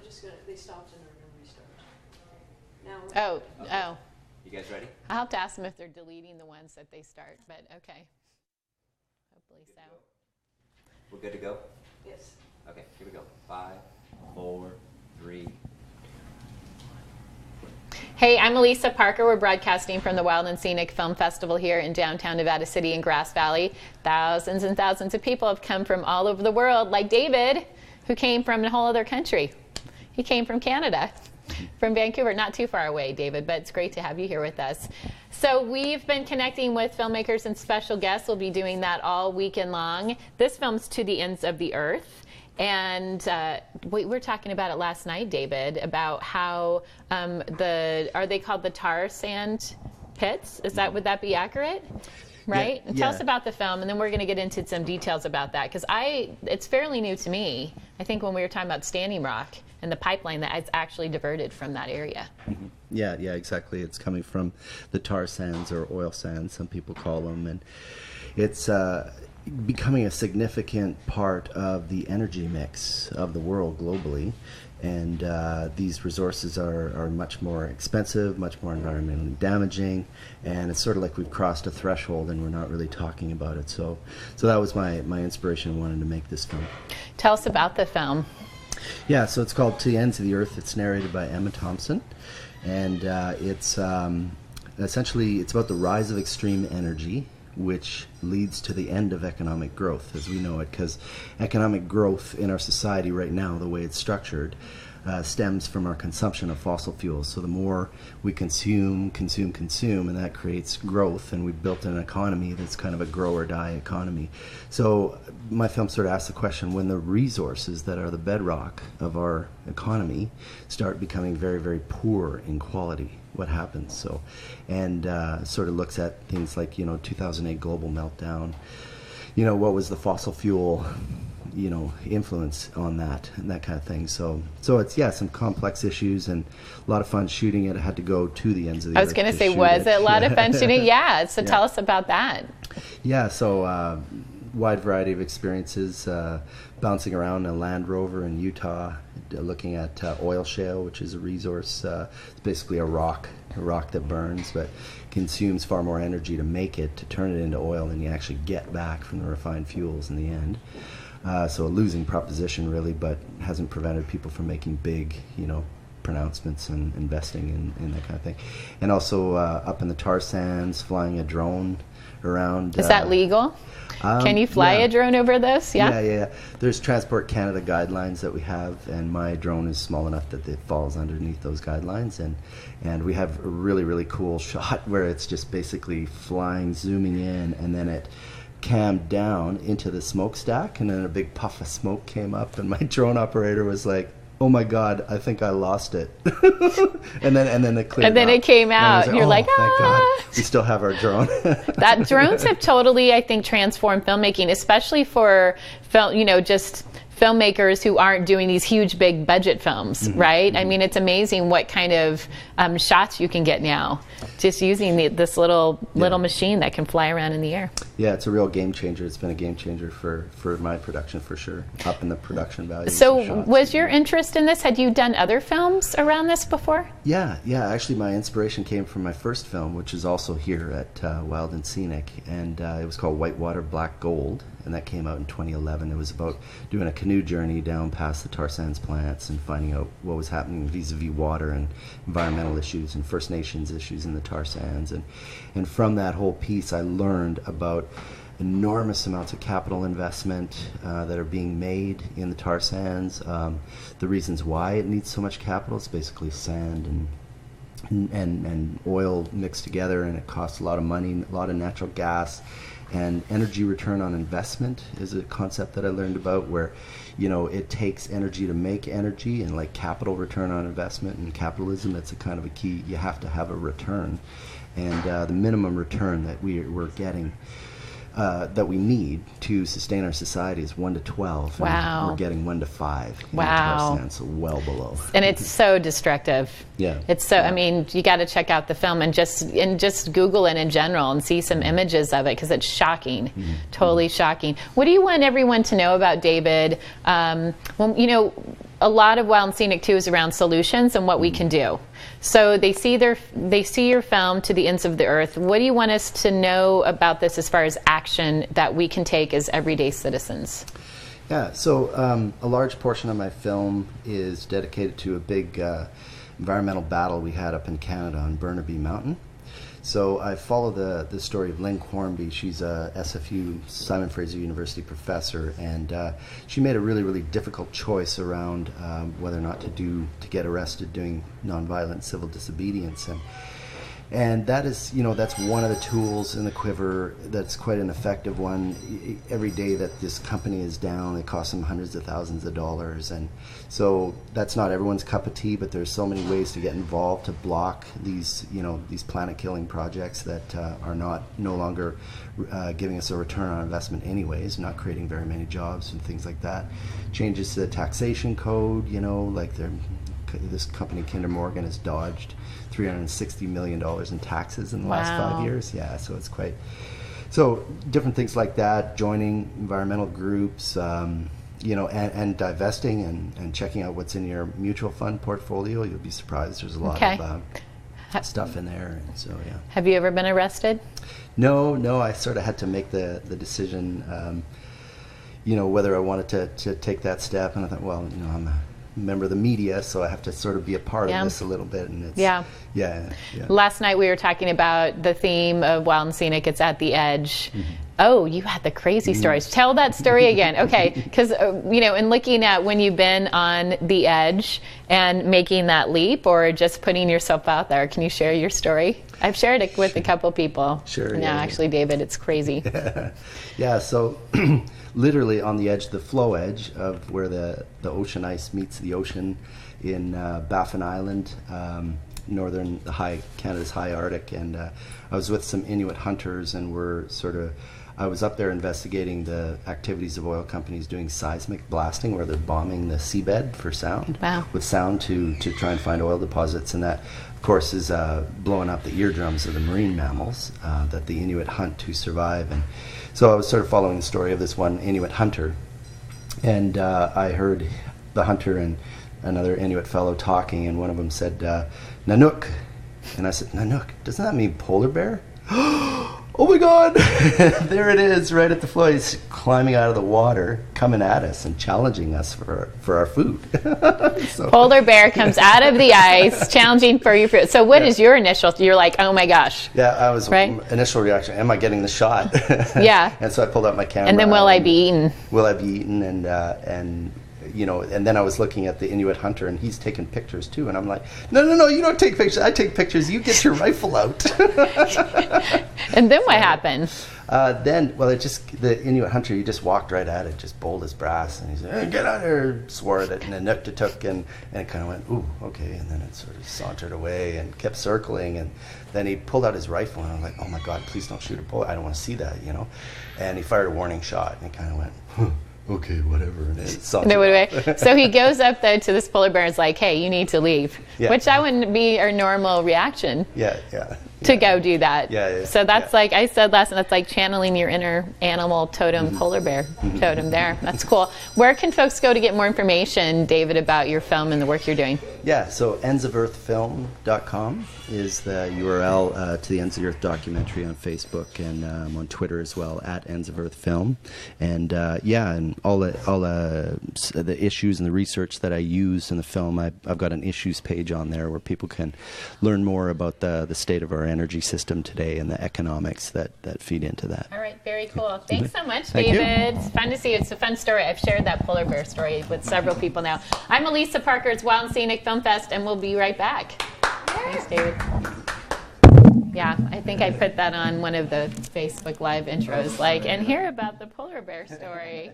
just going to, they stopped and they're going to restart. Now Oh. You guys ready? I'll have to ask them if they're deleting the ones that they start, but okay. Hopefully so. We're good to go? Yes. Okay, here we go. 5, 4, 3. Hey, I'm Elisa Parker. We're broadcasting from the Wild and Scenic Film Festival here in downtown Nevada City in Grass Valley. Thousands and thousands of people have come from all over the world, like David, who came from a whole other country. He came from Canada, from Vancouver. Not too far away, David, but it's great to have you here with us. So we've been connecting with filmmakers and special guests. We'll be doing that all weekend long. This film's To the Ends of the Earth. And we were talking about it last night, David, about how are they called the tar sand pits? Would that be accurate? Right? Yeah. Tell us about the film, and then we're going to get into some details about that, because it's fairly new to me. I think when we were talking about Standing Rock and the pipeline that is actually diverted from that area. Mm-hmm. Yeah, exactly. It's coming from the tar sands, or oil sands, some people call them, and it's becoming a significant part of the energy mix of the world globally. And these resources are much more expensive, much more environmentally damaging, and it's sort of like we've crossed a threshold and we're not really talking about it. So that was my inspiration, wanting to make this film. Tell us about the film. Yeah, so it's called To the Ends of the Earth. It's narrated by Emma Thompson, and it's essentially about the rise of extreme energy, which leads to the end of economic growth as we know it, because economic growth in our society right now, the way it's structured, stems from our consumption of fossil fuels. So the more we consume, and that creates growth, and we've built an economy that's kind of a grow or die economy. So my film sort of asks the question, when the resources that are the bedrock of our economy start becoming very, very poor in quality, what happens? So, and sort of looks at things like 2008 global meltdown. What was the fossil fuel influence on that and that kind of thing. So it's some complex issues and a lot of fun shooting it. I had to go to the ends of the earth. I was going to say, was it a lot of fun shooting? Yeah. So tell us about that. Yeah. So wide variety of experiences. Bouncing around in a Land Rover in Utah, looking at oil shale, which is a resource. It's basically a rock that burns, but consumes far more energy to make it, to turn it into oil, than you actually get back from the refined fuels in the end. So a losing proposition, really, but hasn't prevented people from making big, pronouncements and investing in that kind of thing. And also up in the tar sands, flying a drone around. Is that legal? Can you fly a drone over those? Yeah. There's Transport Canada guidelines that we have, and my drone is small enough that it falls underneath those guidelines. And we have a really, really cool shot where it's just basically flying, zooming in, and then it cammed down into the smokestack, and then a big puff of smoke came up, and my drone operator was like, "Oh my God, I think I lost it." and then it cleared. And then up. it came out. And you're like, thank God, we still have our drone. That drones have totally, I think, transformed filmmaking, especially for just filmmakers who aren't doing these huge, big budget films, right? I mean, it's amazing what kind of shots you can get now, just using this little machine that can fly around in the air. Yeah, it's a real game changer. It's been a game changer for my production, for sure, up in the production value. So was your interest in this? Had you done other films around this before? Yeah. Actually, my inspiration came from my first film, which is also here at Wild and Scenic, and it was called Whitewater Black Gold, and that came out in 2011. It was about doing a canoe journey down past the tar sands plants and finding out what was happening vis-a-vis water and environmental issues and First Nations issues in the tar sands. And from that whole piece, I learned about enormous amounts of capital investment that are being made in the tar sands. The reasons why it needs so much capital is basically sand and oil mixed together, and it costs a lot of money, a lot of natural gas. And energy return on investment is a concept that I learned about, where it takes energy to make energy, and like capital return on investment and capitalism, that's a kind of a key. You have to have a return, and the minimum return that we're getting that we need to sustain our society is 1 to 12. Wow. And we're getting 1 to 5. Wow. So well below. And it's so destructive. Yeah. It's so, I mean, you got to check out the film and just Google it in general and see some images of it, because it's shocking. Totally shocking. What do you want everyone to know about David? a lot of Wild and Scenic too is around solutions and what we can do. So they see your film to the ends of the earth. What do you want us to know about this as far as action that we can take as everyday citizens? Yeah, so a large portion of my film is dedicated to a big environmental battle we had up in Canada on Burnaby Mountain. So I follow the story of Lynn Hornby. She's a SFU, Simon Fraser University professor, and she made a really, really difficult choice around whether or not to get arrested doing nonviolent civil disobedience. And that is, that's one of the tools in the quiver that's quite an effective one. Every day that this company is down, it costs them hundreds of thousands of dollars. And so that's not everyone's cup of tea, but there's so many ways to get involved to block these, these planet-killing projects that are no longer giving us a return on investment anyways, not creating very many jobs and things like that. Changes to the taxation code, like this company, Kinder Morgan, has dodged $360 million in taxes in the last 5 years. Yeah, so it's quite... So different things like that, joining environmental groups, and divesting and checking out what's in your mutual fund portfolio. You'll be surprised. There's a lot of stuff in there. And so, yeah. Have you ever been arrested? No. I sort of had to make the decision, whether I wanted to take that step. And I thought, well, I'm a member of the media, so I have to sort of be a part of this a little bit. And it's, yeah. Last night we were talking about the theme of Wild and Scenic. It's at the edge. Mm-hmm. Oh, you had the crazy stories. Tell that story again. Okay, because, in looking at when you've been on the edge and making that leap or just putting yourself out there, can you share your story? I've shared it with a couple people. Sure. No, actually, David, it's crazy. Yeah, so literally on the edge, the flow edge of where the ocean ice meets the ocean in Baffin Island, northern Canada's high Arctic, and I was with some Inuit hunters, and I was up there investigating the activities of oil companies doing seismic blasting, where they're bombing the seabed for sound, with sound to try and find oil deposits, and that, of course, is blowing up the eardrums of the marine mammals that the Inuit hunt to survive. And so I was sort of following the story of this one Inuit hunter, and I heard the hunter and another Inuit fellow talking, and one of them said, Nanook. And I said, Nanook, doesn't that mean polar bear? Oh my God, there it is, right at the floor. He's climbing out of the water, coming at us and challenging us for our food. So. Polar bear comes out of the ice, challenging for your food. So what is your initial, you're like, oh my gosh. Yeah, I was, initial reaction, am I getting the shot? Yeah. And so I pulled out my camera. And then will I be eaten? Will I be eaten? And then I was looking at the Inuit hunter, and he's taking pictures too. And I'm like, no, you don't take pictures. I take pictures. You get your rifle out. And then what happened? The Inuit hunter, he just walked right at it, just bold as brass. And he said, hey, get out here, swore at it, and then took, and it kind of went, ooh, okay. And then it sort of sauntered away and kept circling. And then he pulled out his rifle, and I'm like, oh my God, please don't shoot a bullet. I don't want to see that, And he fired a warning shot, and it kind of went, okay, whatever. And so he goes up though to this polar bear and is like, hey, you need to leave. Yeah. Which that wouldn't be our normal reaction. Yeah. To go do that. Yeah. So that's like I said last night, that's like channeling your inner animal totem, polar bear totem there. That's cool. Where can folks go to get more information, David, about your film and the work you're doing? Yeah, so endsoferthfilm.com is the URL to the Ends of the Earth documentary on Facebook, and on Twitter as well, at Ends of Earth Film. And and all the issues and the research that I use in the film, I've got an issues page on there where people can learn more about the state of our energy system today and the economics that feed into that. All right, very cool. Thanks so much, David. It's fun to see you. It's a fun story. I've shared that polar bear story with several people now. I'm Elisa Parker. It's Wild and Scenic Film Fest, and we'll be right back. Thanks, David. Yeah, I think I put that on one of the Facebook Live intros, and hear about the polar bear story.